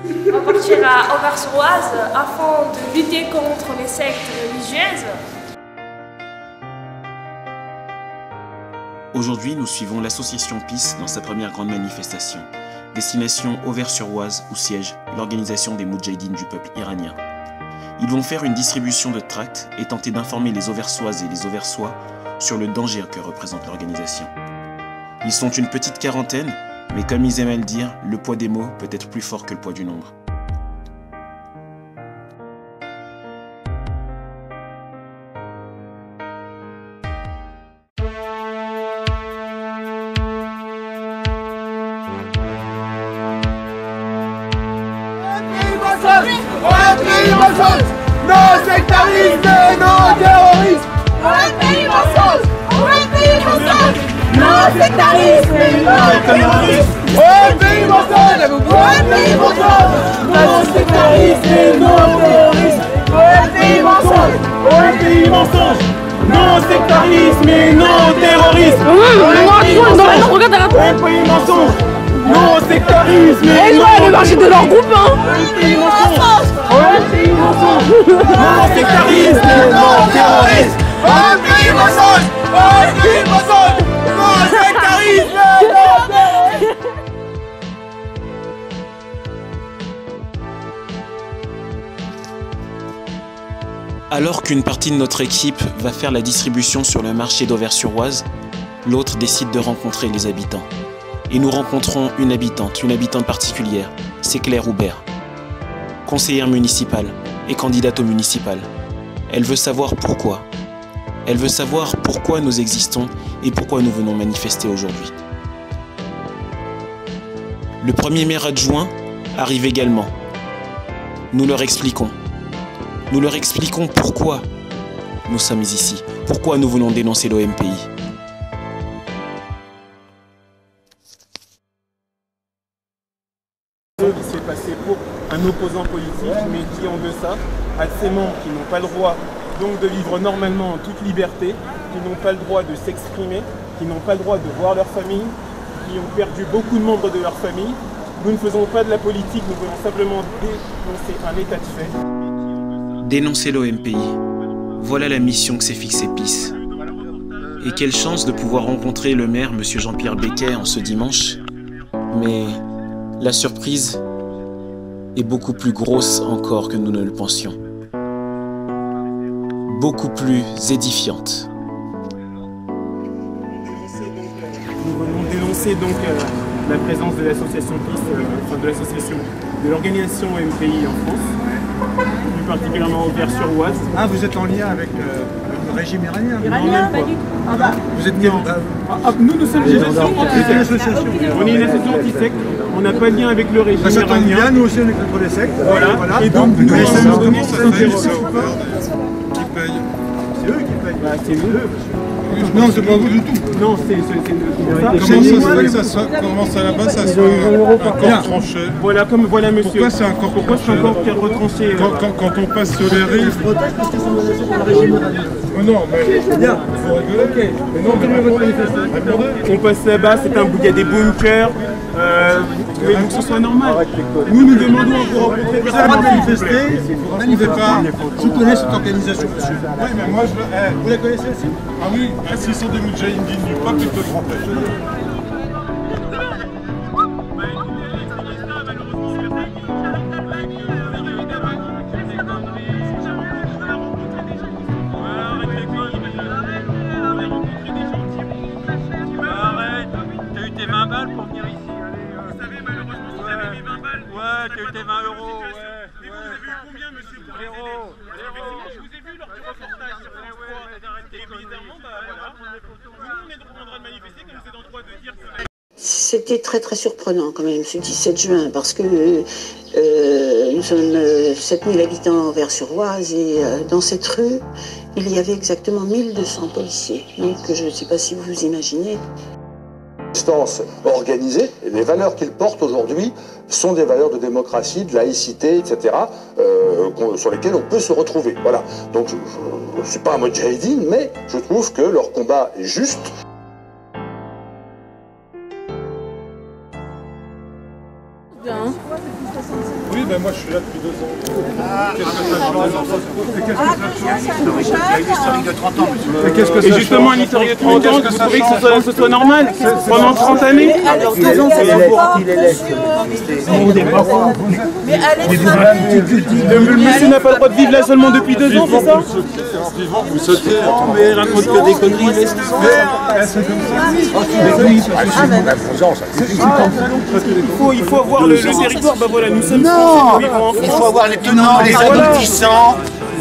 On partira à Auvers-sur-Oise afin de lutter contre les sectes religieuses. Aujourd'hui, nous suivons l'association PIS dans sa première grande manifestation. Destination Auvers-sur-Oise où siège l'organisation des Moudjahidines du peuple iranien. Ils vont faire une distribution de tracts et tenter d'informer les Auversoises et les Auversois sur le danger que représente l'organisation. Ils sont une petite quarantaine, mais comme ils aiment à le dire, le poids des mots peut être plus fort que le poids du nombre. Non sectarisme, non terrorisme. Un pays mensonge, un pays mensonge. Non sectarisme, non terrorisme. Un pays mensonge, un pays mensonge. Non sectarisme, non terrorisme. Un pays mensonge, un pays mensonge. Non sectarisme et non terrorisme. Un pays mensonge. Non sectarisme et non le marché de leur groupe un pays mensonge. Un pays mensonge. Non sectarisme et non terrorisme. Un pays mensonge. Un pays mensonge. Non sectarisme et non terrorisme. Alors qu'une partie de notre équipe va faire la distribution sur le marché d'Auvers-sur-Oise, l'autre décide de rencontrer les habitants. Et nous rencontrons une habitante particulière, c'est Claire Houbert. Conseillère municipale et candidate au municipal. Elle veut savoir pourquoi. Elle veut savoir pourquoi nous existons et pourquoi nous venons manifester aujourd'hui. Le premier maire adjoint arrive également. Nous leur expliquons. Nous leur expliquons pourquoi nous sommes ici, pourquoi nous venons dénoncer l'OMPI. Qui s'est passé pour un opposant politique, mais qui en deçà a ses membres qui n'ont pas le droit donc de vivre normalement en toute liberté, qui n'ont pas le droit de s'exprimer, qui n'ont pas le droit de voir leur famille, qui ont perdu beaucoup de membres de leur famille. Nous ne faisons pas de la politique, nous voulons simplement dénoncer un état de fait. Dénoncer l'OMPI, voilà la mission que s'est fixée PIS. Et quelle chance de pouvoir rencontrer le maire, M. Jean-Pierre Becquet, en ce dimanche. Mais la surprise est beaucoup plus grosse encore que nous ne le pensions. Beaucoup plus édifiante. Nous venons dénoncer donc la présence de l'association PIS, enfin de l'association de l'organisation OMPI en France, plus particulièrement Auvers-sur-Oise. Ah, vous êtes en lien avec le régime iranien? Iranien, pas du tout. Vous êtes nous sommes une association. On est une association anti-secte. On n'a pas de lien avec le régime ça tombe iranien. bien, nous aussi on est contre les sectes. Voilà. Et donc, nous, ça nous comment ça ça paye, se ça paye? Qui paye? C'est eux qui payent. Bah, c'est eux. Non, c'est pas vous du tout. Non, c'est Comment ça là-bas, ça soit un corps tranché? Voilà monsieur. Pourquoi c'est un corps Pourquoi c'est un corps qui est retranché? Quand on passe sur les rives... parce qu'ils sont menacés par le régime iranien. Non, mais bien. faut rigoler. Mais non, mais on passe là-bas, il y a des bunkers. Mais il faut que ce soit normal. Nous demandons encore rencontrer Vous avez manifesté, je connais cette organisation, monsieur. oui, mais moi je... Vous la connaissez aussi? Ah oui, s'ils sont des Moudjahidines du peuple, ils peuvent rentrer. T'as eu tes 20 balles pour venir ici. Vous savez, malheureusement, si j'avais mis 20 balles... Ouais, t'as eu tes 20 euros. Et vous avez eu combien, monsieur, pour les aider? Je vous ai vu lors du reportage sur France 3. Et bizarrement, bah voilà. Nous, on est en droit de manifester, comme c'est en droit de dire que... C'était très très surprenant quand même ce 17 juin parce que nous sommes 7000 habitants Auvers-sur-Oise et dans cette rue, il y avait exactement 1200 policiers. Donc je ne sais pas si vous vous imaginez. Instance organisée, et les valeurs qu'ils portent aujourd'hui sont des valeurs de démocratie, de laïcité, etc., sur lesquelles on peut se retrouver. Voilà. Donc je ne suis pas un Moudjahidine, mais je trouve que leur combat est juste. Oui, ben moi je suis là depuis 2 ans. Il y a une historique de 30 ans, monsieur. Qu'est-ce que Et justement, un historique de 30 ans, vous trouvez que ce soit normal pendant 30 années? Alors 2 ans, c'est pas mais Le monsieur n'a pas le droit de vivre là seulement depuis 2 ans, c'est ça? Vous sautez. Mais raconte que des conneries. Il faut avoir le territoire, bah voilà, nous sommes Non, il faut avoir les tenants, les aboutissants,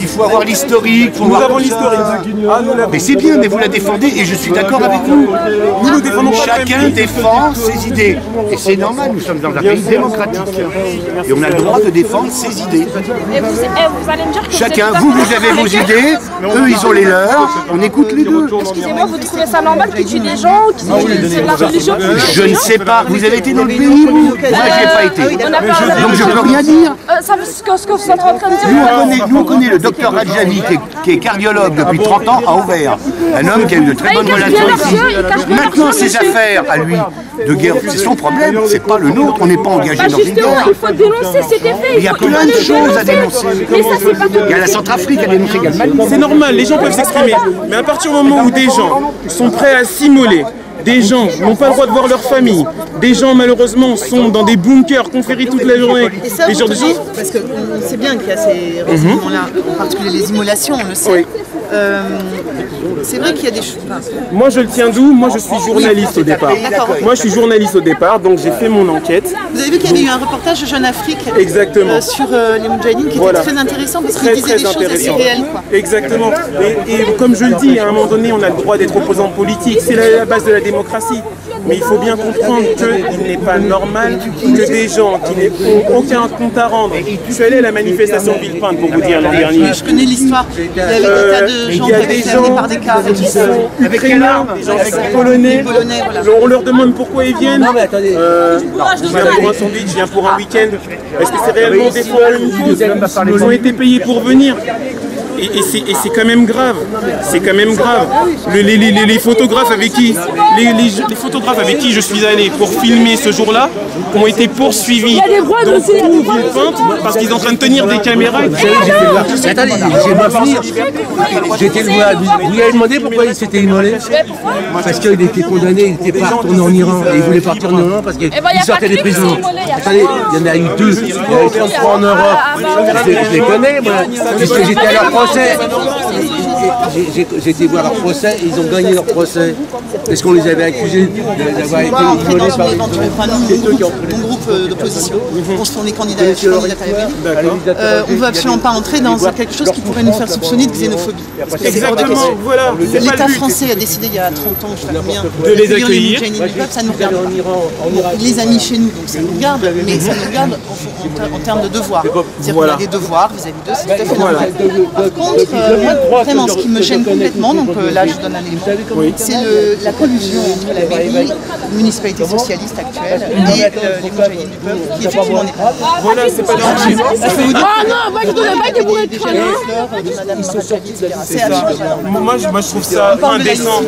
il faut avoir l'historique. Nous avons l'historique. Mais c'est bien, mais vous la défendez et je suis d'accord avec vous. Nous défendons Chacun défend ses idées. Et c'est normal, nous sommes dans un pays démocratique. Et on a le droit de défendre ses idées. Et vous allez me dire que Chacun, vous avez vos idées, eux ils ont les leurs, on écoute les deux. Excusez-moi, vous trouvez ça normal qu'ils tuent des gens, qu'ils c'est de la religion? Je ne sais pas, vous avez été dans le pays, vous? Moi je n'y ai pas été. Donc je ne peux rien dire. Ça veut ce que vous êtes en train de dire. Nous on connaît le docteur Radjavi qui est cardiologue depuis 30 ans à Auvers. Un homme qui a eu de très bonnes relations ici. Maintenant ses affaires à lui de guerre, c'est son problème, c'est pas le nôtre, on n'est pas engagé dans une guerre. Il faut dénoncer cet effet. Il y a plein de choses à dénoncer. Il y a la Centrafrique à dénoncer également. C'est normal, les gens peuvent s'exprimer. Mais à partir du moment où des gens sont prêts à s'immoler, des gens n'ont pas le droit de voir leur famille, des gens malheureusement sont dans des bunkers conférés toute la journée, des genres de choses. Parce que c'est bien qu'il y a ces renseignements-là, en particulier les immolations, on le sait. Oui. C'est vrai qu'il y a des choses. Moi je le tiens d'où? Moi je suis journaliste au départ. Moi je suis journaliste au départ, donc j'ai fait mon enquête. Vous avez vu qu'il y avait eu un reportage de Jeune Afrique sur les Moudjahidines qui était très intéressant parce qu'il disait des choses assez réelles. Exactement. Et comme je le dis, à un moment donné, on a le droit d'être opposant politique. C'est la base de la démocratie. Mais il faut bien comprendre qu'il n'est pas normal que des gens qui n'ont aucun compte à rendre. Je suis allé à la manifestation de Villepinte pour vous dire l'an dernier. Je connais l'histoire. Il y avait des tas de gens qui avaient été amenés par des cars. Avec quelle arme? Des gens polonais. On leur demande pourquoi ils viennent. Je viens pour un sandwich, je viens pour un week-end. Est-ce que c'est réellement défendre une cause? Ils ont été payés pour venir. Et c'est quand même grave, c'est quand même grave. Les photographes avec qui les photographes avec qui je suis allé pour filmer ce jour-là ont été poursuivis dans tout Villepinte parce qu'ils sont en train de tenir des caméras. Attendez, j'aimerais finir. J'étais le voir. Vous lui avez demandé pourquoi il s'était immolé? Parce qu'il était condamné, il n'était pas retourné en Iran. Et il voulait partir en Iran parce qu'il sortait des prisons. Attendez, il y en a eu 2. Il y en a eu 33 en Europe. Je les connais, moi, puisque j'étais à leur procès. J'ai été voir leur procès et ils ont gagné leur procès. Parce qu'on les avait accusés d'avoir été immolés par les mon groupe d'opposition. On est candidat à on ne veut absolument pas entrer dans quelque chose qui pourrait nous faire soupçonner de xénophobie. Exactement, voilà. L'État français a décidé il y a 30 ans, je sais pas combien, de les accueillir. Ça nous regarde pas. Il les a mis chez nous, donc ça nous regarde, mais ça nous regarde en termes de devoirs. C'est-à-dire qu'on a des devoirs vis-à-vis d'eux, c'est tout à fait normal. Par contre, vraiment, ce qui me gêne complètement, donc là je donne un élément, c'est la collusion entre la mairie, la municipalité socialiste actuelle et les Moudjahidines du peuple, qui effectivement n'est pas. Voilà, c'est pas normal. Ah non, moi je donnais pas des bourrées de crâne. Moi je trouve ça indécent.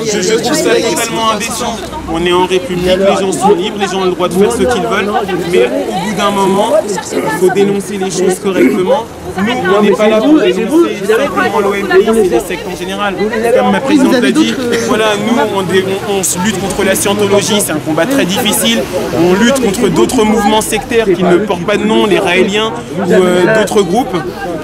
Je trouve ça totalement indécent. On est en République, les gens sont libres, les gens ont le droit de faire ce qu'ils veulent, mais au bout d'un moment, il faut dénoncer les choses correctement. Nous, on n'est pas là pour dénoncer simplement l'OMPI, c'est les sectes en général. Comme ma présidente l'a dit, voilà, nous, on lutte contre la scientologie, c'est un combat très difficile. On lutte contre d'autres mouvements sectaires qui ne portent pas de nom, les raéliens ou d'autres groupes.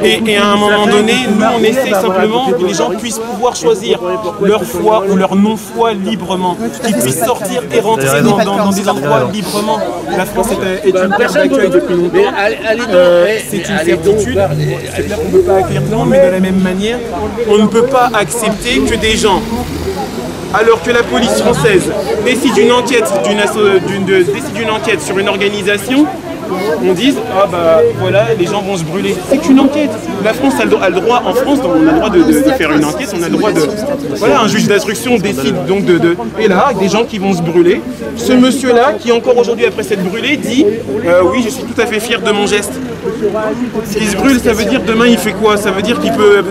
Et à un moment donné, nous, on essaie simplement que les gens puissent pouvoir choisir leur foi ou leur non-foi librement, qu'ils puissent sortir et rentrer dans des endroits librement. La France est une terre d'accueil depuis longtemps. C'est une certitude. C'est clair qu'on ne peut pas accueillir tout le monde, mais de la même manière, on ne peut pas accepter que des gens, alors que la police française décide une enquête, décide une enquête sur une organisation, on dise ah bah voilà, les gens vont se brûler. C'est qu'une enquête. La France a le droit, en France, on a le droit de faire une enquête, on a le droit de. Voilà, un juge d'instruction décide donc et là, des gens qui vont se brûler. Ce monsieur-là, qui encore aujourd'hui après s'être brûlé, dit oui, je suis tout à fait fier de mon geste. S'il se brûle, ça veut dire demain il fait quoi? Ça veut dire qu'il peut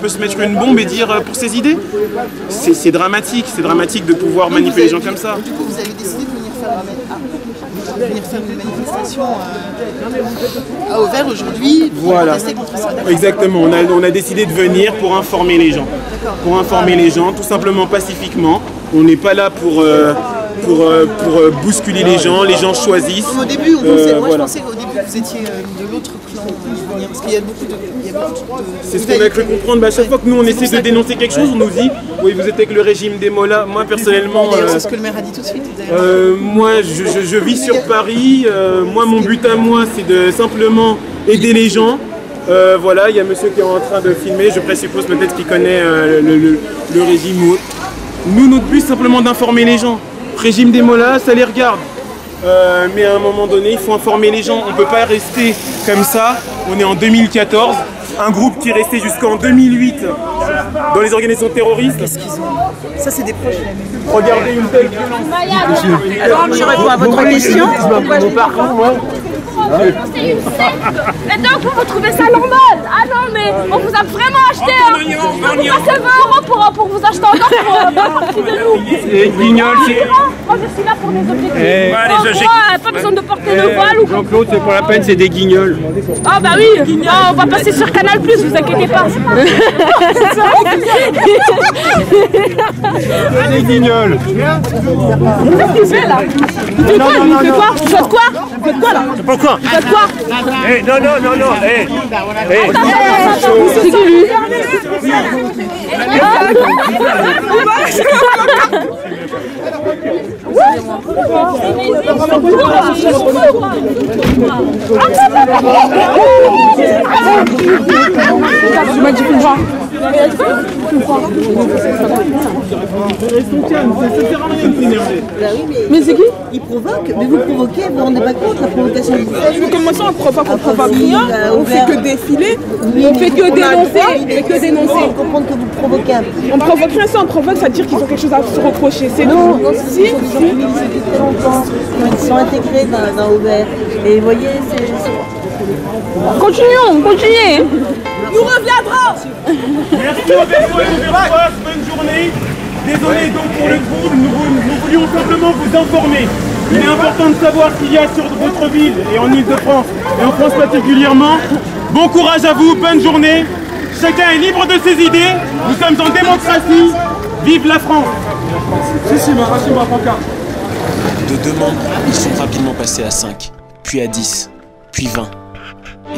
se mettre une bombe et dire pour ses idées. C'est dramatique de pouvoir manipuler les gens comme ça. Du coup, vous avez décidé de venir venir faire une manifestation à Auvers aujourd'hui pour protester contre ça. Exactement, on a décidé de venir pour informer les gens. Pour informer les gens, tout simplement pacifiquement. On n'est pas là pour bousculer les gens choisissent. Au début, je pensais qu'au début vous étiez de l'autre clan, parce qu'il y a beaucoup de... C'est ce qu'on a cru comprendre, à chaque fois que nous on essaie de dénoncer quelque chose, on nous dit oui vous êtes avec le régime des Mollahs. Moi personnellement... c'est ce que le maire a dit tout de suite. Moi je vis sur Paris, moi mon but à moi c'est de simplement aider les gens. Voilà, il y a monsieur qui est en train de filmer, je présuppose peut-être qu'il connaît le régime ou autre. Nous, notre but, c'est simplement d'informer les gens. Régime des Mollahs, ça les regarde. Mais à un moment donné, il faut informer les gens. On ne peut pas rester comme ça. On est en 2014. Un groupe qui est resté jusqu'en 2008 dans les organisations terroristes. Qu'est-ce qu'ils ont? Ça, c'est des proches. Regardez une telle violence. Alors, je réponds à votre question. Et donc vous trouvez ça normal? Ah non mais on vous a vraiment acheté vous passez 20 € pour vous acheter encore pour partie de nous. C'est guignol, moi je suis là pour des objectifs. Pas besoin de porter le voile ou... Jean-Claude, c'est pas la peine, c'est des guignols. Ah bah oui, on va passer sur Canal+, vous inquiétez pas. Des guignols. Qu'est-ce qu'il fait là? Il fait quoi? Il fait quoi? Vous faites quoi? Vous faites quoi là? C'est pas quoi? Vous faites quoi? Non. C'est qui lui? Mais c'est qui? Il provoque, mais vous provoquez, vous vous rendez pas compte la provocation que vous faites. Comment ça on provoque rien, on fait que défiler, on fait que dénoncer, On peut comprendre que vous provoquez un peu. On provoque rien, ça on provoque, ça veut dire qu'ils ont quelque chose à se reprocher, c'est non, tout. Si, ils sont intégrés dans Auvers. Et vous voyez, c'est... Continuez. Nous reviendrons. Merci bonne journée. Désolé donc pour le trouble, nous voulions simplement vous informer. Il est important de savoir ce qu'il y a sur votre ville et en Ile-de-France, et en France particulièrement. Bon courage à vous, bonne journée. Chacun est libre de ses idées. Nous sommes en démocratie. Vive la France. De 2 membres, ils sont rapidement passés à 5, puis à 10, puis 20.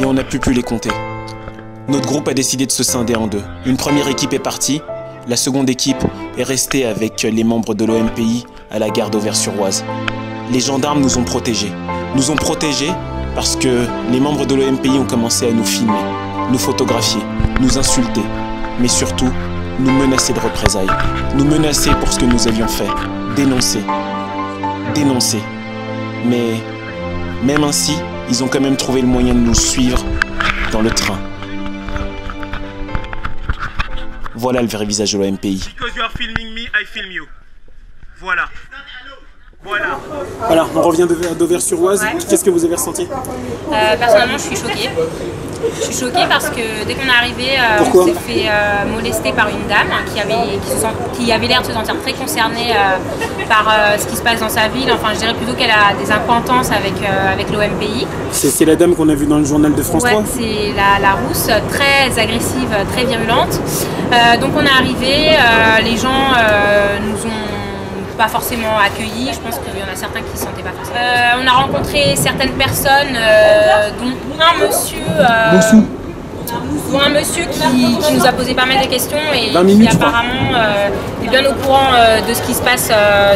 Et on n'a plus pu les compter. Notre groupe a décidé de se scinder en 2. Une première équipe est partie, la seconde équipe est restée avec les membres de l'OMPI à la gare d'Auvers-sur-Oise. Les gendarmes nous ont protégés. Nous ont protégés parce que les membres de l'OMPI ont commencé à nous filmer, nous photographier, nous insulter, mais surtout nous menacer de représailles, nous menacer pour ce que nous avions fait, dénoncer. Mais même ainsi, ils ont quand même trouvé le moyen de nous suivre dans le train. Voilà le vrai visage de l'OMPI. Because you are filming me, I film you. Voilà. Voilà, on revient d'Auvers-sur-Oise. Ouais. Qu'est-ce que vous avez ressenti? Personnellement, je suis choquée. Je suis choquée parce que dès qu'on est arrivé, on s'est fait molester par une dame qui avait l'air de se sentir très concernée par ce qui se passe dans sa ville. Enfin, je dirais plutôt qu'elle a des acquaintances avec l'OMPI. C'est la dame qu'on a vue dans le journal de France 3? Ouais, c'est la rousse, très agressive, très virulente. Donc on est arrivé, les gens nous ont pas forcément accueillis, je pense qu'il y en a certains qui ne se sentaient pas forcément. On a rencontré certaines personnes, dont un monsieur qui nous a posé pas mal de questions et qui apparemment est bien au courant de ce qui se passe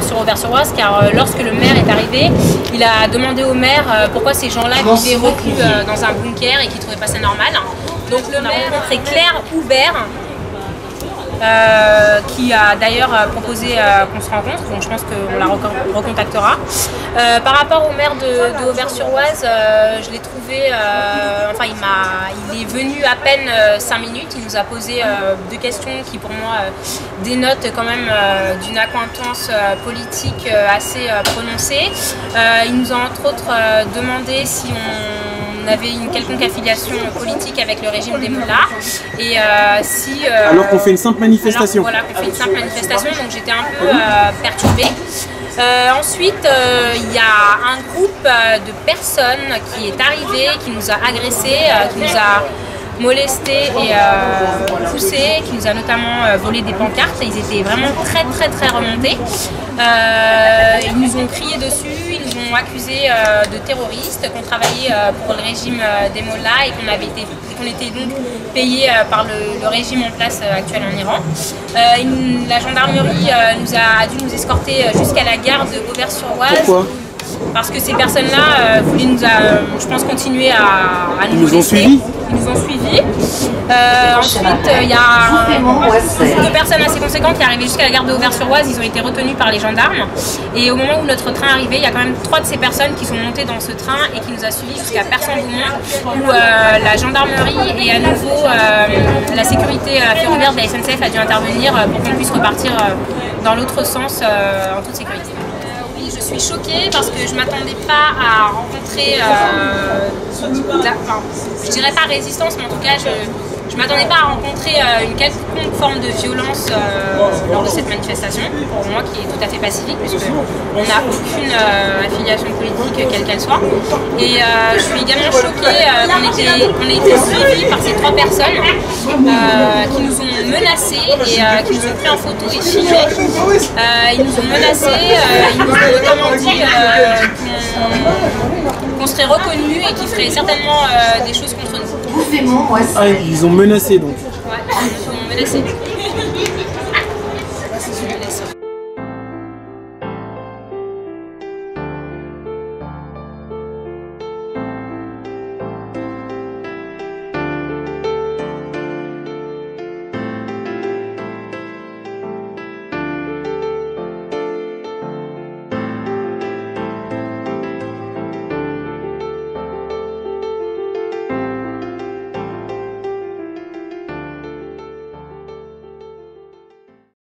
sur Auvers-sur-Oise, car lorsque le maire est arrivé, il a demandé au maire pourquoi ces gens-là vivaient reclus dans un bunker et qu'ils ne trouvaient pas ça normal. Donc le maire a rencontré Claire Houbert, qui a d'ailleurs proposé qu'on se rencontre, donc je pense qu'on la recontactera. Par rapport au maire de Auvers-sur-Oise, je l'ai trouvé, il est venu à peine 5 minutes, il nous a posé 2 questions qui pour moi dénotent quand même d'une acquaintance politique assez prononcée. Il nous a entre autres demandé si on avait une quelconque affiliation politique avec le régime des Mollahs et alors qu'on fait une simple manifestation. Voilà, qu'on fait une simple manifestation, donc j'étais un peu perturbée. Ensuite, il y a un groupe de personnes qui est arrivé, qui nous a agressés, qui nous a molestés et poussés, qui nous a notamment volé des pancartes. Ils étaient vraiment très remontés. Ils nous ont crié dessus, ils nous ont accusés de terroristes, qu'on travaillait pour le régime des mollahs et qu'on était donc payés par le régime en place actuel en Iran. La gendarmerie a dû nous escorter jusqu'à la gare de Auvers-sur-Oise. Pourquoi ? Parce que ces personnes-là voulaient nous, je pense, continuer à nous molester. Ils nous ont suivis. Ensuite, il y a deux personnes assez conséquentes qui arrivaient jusqu'à la gare de Auvers-sur-Oise. Ils ont été retenus par les gendarmes. Et au moment où notre train arrivait, il y a quand même 3 de ces personnes qui sont montées dans ce train et qui nous a suivis jusqu'à Persan-Beaumont, où la gendarmerie et à nouveau la sécurité ferroviaire de la SNCF a dû intervenir pour qu'on puisse repartir dans l'autre sens en toute sécurité. Je suis choquée parce que je ne m'attendais pas à rencontrer, je dirais pas résistance, mais en tout cas je ne m'attendais pas à rencontrer une quelconque forme de violence lors de cette manifestation, pour moi qui est tout à fait pacifique, puisqu'on n'a aucune affiliation politique quelle qu'elle soit. Et je suis également choquée qu'on ait été suivis par ces 3 personnes qui nous ont menacés et qui nous ont pris en photo et filmés. Ils nous ont menacés, ils nous ont notamment dit qu'on serait reconnus et qu'ils feraient certainement des choses contre nous. Ah, ils ont menacé donc. Ouais, ils nous ont menacés.